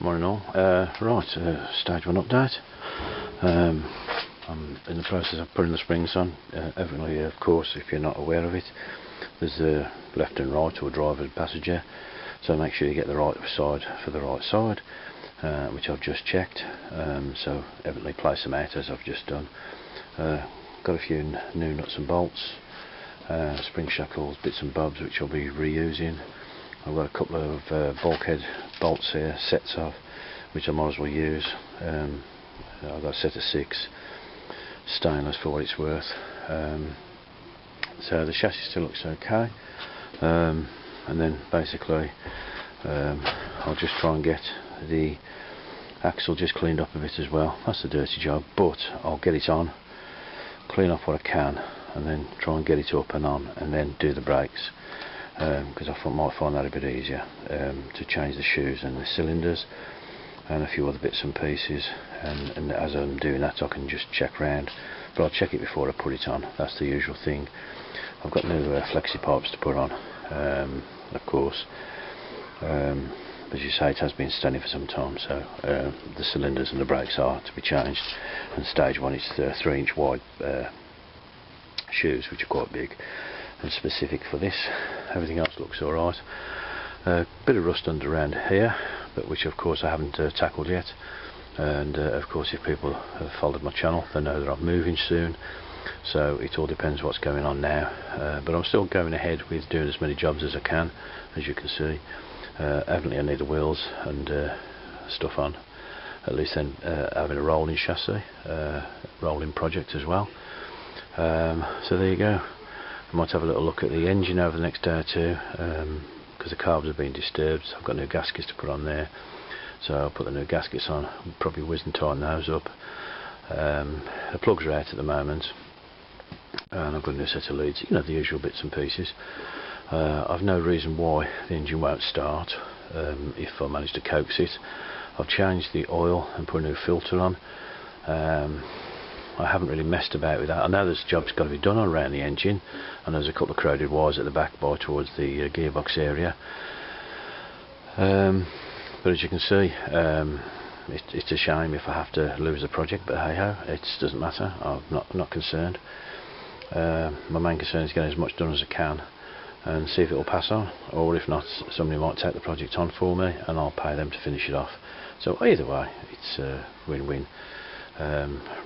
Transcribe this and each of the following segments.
Morning all. Stage 1 update. I'm in the process of putting the springs on. Evidently, of course, if you're not aware of it, there's a left and right, or driver and passenger, so make sure you get the right side for the right side, which I've just checked. So evidently place them out as I've just done. Got a few new nuts and bolts, spring shackles, bits and bobs which I'll be reusing. I've got a couple of bulkhead bolts here, sets of, which I might as well use. I've got a set of 6 stainless for what it's worth. So the chassis still looks okay, and then basically I'll just try and get the axle just cleaned up a bit as well. That's a dirty job, but I'll get it on, clean off what I can, and then try and get it up and on, and then do the brakes. Because I might find that a bit easier, to change the shoes and the cylinders and a few other bits and pieces, and as I'm doing that I can just check round, but I'll check it before I put it on. That's the usual thing. I've got new flexi pipes to put on, of course. As you say, it has been standing for some time, so the cylinders and the brakes are to be changed, and stage 1 is 3-inch wide shoes, which are quite big and specific for this. Everything else looks alright. Bit of rust around here, but which of course I haven't tackled yet, and of course if people have followed my channel they know that I'm moving soon, so it all depends what's going on now, but I'm still going ahead with doing as many jobs as I can, as you can see. Evidently I need the wheels and stuff on, at least then having a rolling chassis, rolling project as well. So there you go. I might have a little look at the engine over the next day or two, because the carbs have been disturbed. I've got new gaskets to put on there, so I'll put the new gaskets on, probably whiz and tighten those up. The plugs are out at the moment, and I've got a new set of leads, the usual bits and pieces. I've no reason why the engine won't start, if I manage to coax it. I've changed the oil and put a new filter on. I haven't really messed about with that. I know there's jobs got to be done around the engine, and there's a couple of corroded wires at the back by towards the gearbox area. But as you can see, it's a shame if I have to lose the project, but hey ho, it doesn't matter. I'm not concerned. My main concern is getting as much done as I can and see if it will pass on, or if not, somebody might take the project on for me and I'll pay them to finish it off. So either way, it's a win-win.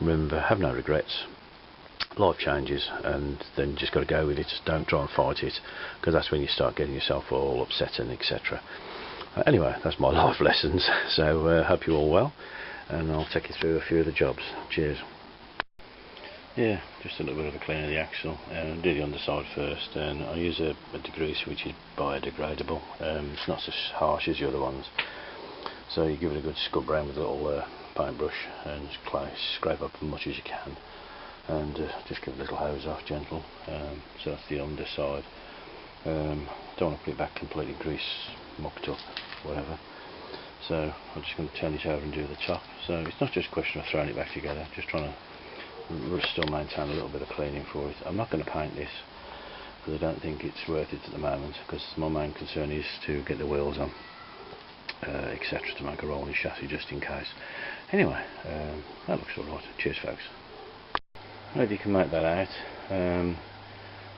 Remember, have no regrets. Life changes, and then just got to go with it. Don't try and fight it, because that's when you start getting yourself all upset and etc. Anyway, that's my life lessons. So hope you're all well, and I'll take you through a few of the jobs. Cheers. Yeah, just a little bit of a clean of the axle. Do the underside first, and I use a degreaser which is biodegradable. It's not as harsh as the other ones, so you give it a good scrub around with a little paintbrush and scrape up as much as you can, and just give a little hose off, gentle. So that's the underside. Don't want to put it back completely grease mucked up, whatever. So I'm just going to turn it over and do the top. So it's not just a question of throwing it back together, just trying to still maintain a little bit of cleaning for it. I'm not going to paint this because I don't think it's worth it at the moment, because my main concern is to get the wheels on, etc., to make a rolling chassis just in case. Anyway, that looks alright. Cheers folks. Maybe you can make that out.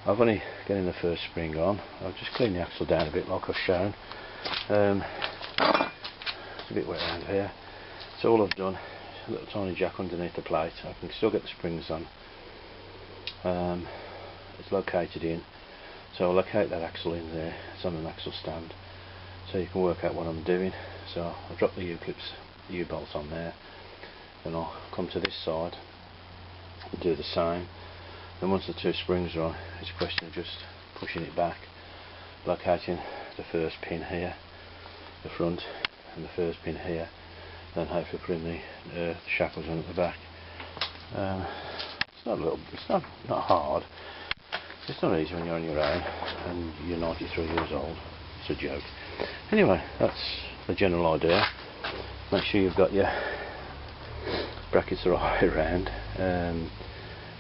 I've only getting the first spring on. I've just cleaned the axle down a bit like I've shown. It's a bit wet around here, so all I've done, a little tiny jack underneath the plate. I can still get the springs on. It's located in, so I'll locate that axle in there. It's on an axle stand, so you can work out what I'm doing. So I'll drop the U-clips, the U-bolts on there, then I'll come to this side and do the same. Then once the 2 springs are on, it's a question of just pushing it back, locating the first pin here, the front, and the first pin here, then hopefully putting the shackles on at the back. It's not hard. It's not easy when you're on your own and you're 93 years old. It's a joke. Anyway, that's the general idea. Make sure you've got your brackets the right way around,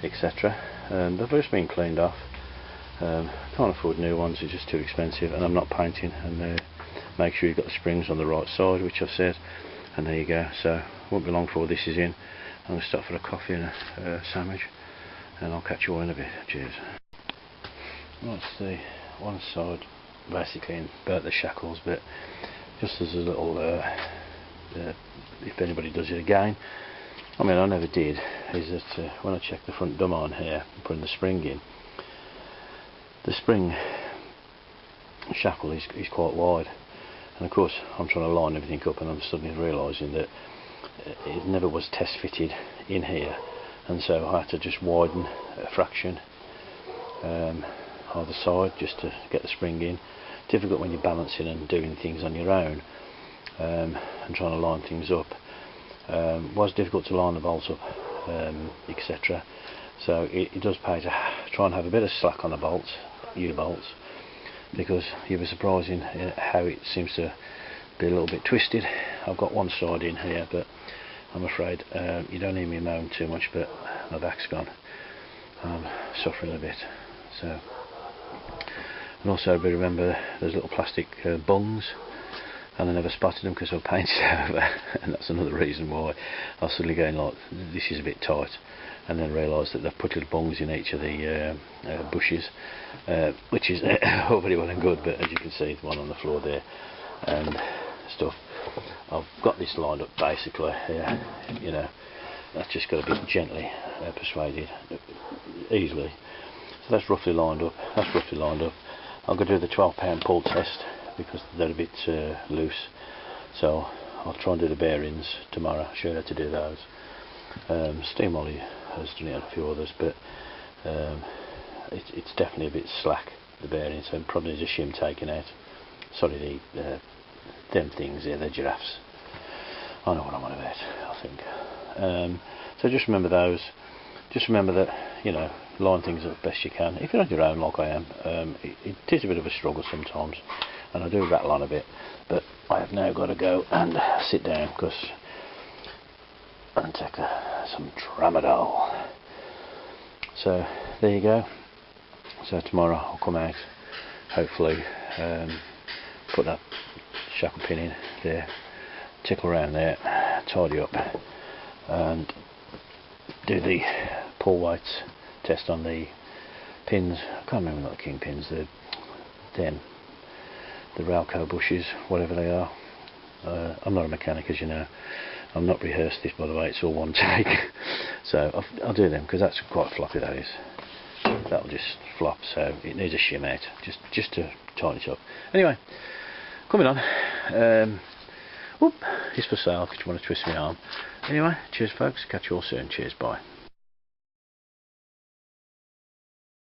etc. They've just been cleaned off. Can't afford new ones, it's just too expensive, and I'm not painting. And make sure you've got the springs on the right side, which I've said. And there you go. So won't be long before this is in. I'm going to stop for a coffee and a sandwich, and I'll catch you all in a bit. Cheers. That's the one side basically in about the shackles, but just as a little if anybody does it again, I mean I never did, is that when I check the front drum on here and putting the spring in, the spring shackle is quite wide, and of course I'm trying to line everything up, and I'm suddenly realising that it never was test fitted in here, and so I had to just widen a fraction either side just to get the spring in. Difficult when you're balancing and doing things on your own, and trying to line things up. Was difficult to line the bolts up, etc. So it does pay to try and have a bit of slack on the bolts, U-bolts, because you'll be surprised in how it seems to be a little bit twisted. I've got one side in here, but I'm afraid you don't hear me moan too much, but my back's gone. I'm suffering a bit. So, and also remember those little plastic bungs, and I never spotted them because I painted over, and that's another reason why I was suddenly going like, this is a bit tight, and then realised that they've put little bungs in each of the bushes, which is all very well and good, but as you can see, the one on the floor there and stuff, I've got this lined up basically here, you know, that's just got to be gently persuaded easily. So that's roughly lined up, I'm going to do the 12-pound pull test because they're a bit loose, so I'll try and do the bearings tomorrow, show you how to do those. Steam Ollie has done it on a few others, but it's definitely a bit slack, the bearings, so probably needs a shim taken out. Sorry, them things here, they're giraffes. I know what I'm on about, I think. So just remember those. Just remember that, you know, line things up best you can. If you're on your own like I am, it is a bit of a struggle sometimes, and I do rattle on a bit, but I have now got to go and sit down and take some tramadol. So there you go. So tomorrow I'll come out, hopefully put that shackle pin in there, tickle around there, tidy up, and do the pull weights test on the pins. I can't remember, not the king pins, the Ralco bushes, whatever they are. I'm not a mechanic, as you know. I'm not rehearsed this, by the way, it's all one take. So I'll do them, because that's quite floppy, that is. That'll just flop, so it needs a shim out, just to tighten it up. Anyway, coming on. Whoop, it's for sale, if you want to twist my arm. Anyway, cheers folks, catch you all soon, cheers, bye.